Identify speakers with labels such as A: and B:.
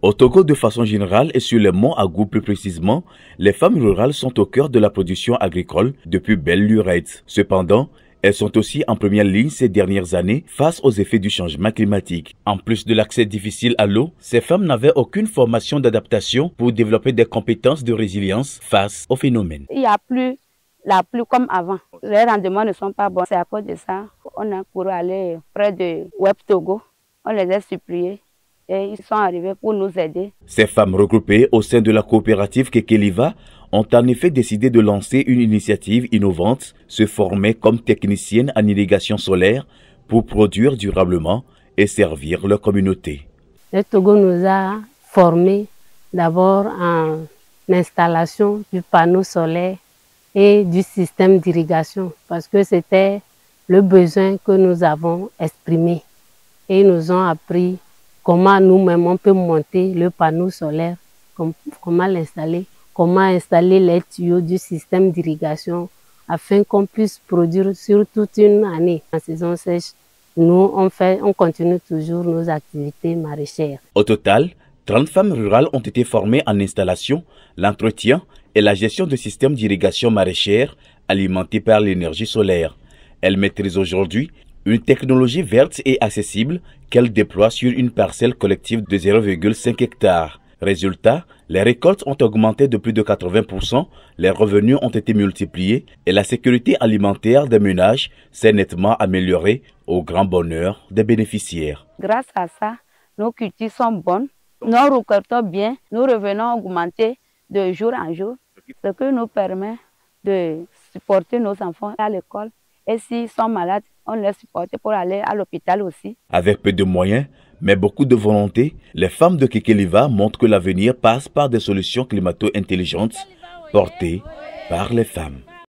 A: Au Togo, de façon générale et sur les monts Agou plus précisément, les femmes rurales sont au cœur de la production agricole depuis belle lurette. Cependant, elles sont aussi en première ligne ces dernières années face aux effets du changement climatique. En plus de l'accès difficile à l'eau, ces femmes n'avaient aucune formation d'adaptation pour développer des compétences de résilience face au phénomène.
B: Il n'y a plus la pluie comme avant. Les rendements ne sont pas bons. C'est à cause de ça qu'on a couru aller près de Web Togo. On les a suppliés. Et ils sont arrivés pour nous aider.
A: Ces femmes regroupées au sein de la coopérative Kekeliva ont en effet décidé de lancer une initiative innovante, se former comme techniciennes en irrigation solaire pour produire durablement et servir leur communauté.
C: Le Togo nous a formés d'abord en installation du panneau solaire et du système d'irrigation parce que c'était le besoin que nous avons exprimé. Et ils nous ont appris comment nous-mêmes on peut monter le panneau solaire, comment l'installer, comment installer les tuyaux du système d'irrigation afin qu'on puisse produire sur toute une année. En saison sèche, nous, on continue toujours nos activités maraîchères.
A: Au total, 30 femmes rurales ont été formées en installation, l'entretien et la gestion de systèmes d'irrigation maraîchère alimentés par l'énergie solaire. Elles maîtrisent aujourd'hui une technologie verte et accessible qu'elle déploie sur une parcelle collective de 0,5 hectares. Résultat, les récoltes ont augmenté de plus de 80%, les revenus ont été multipliés et la sécurité alimentaire des ménages s'est nettement améliorée au grand bonheur des bénéficiaires.
B: Grâce à ça, nos cultures sont bonnes, nous récoltons bien, nous revenons augmenter de jour en jour, ce qui nous permet de supporter nos enfants à l'école. Et s'ils sont malades, on les supporte pour aller à l'hôpital aussi.
A: Avec peu de moyens, mais beaucoup de volonté, les femmes de Kekeliva montrent que l'avenir passe par des solutions climato-intelligentes portées par les femmes.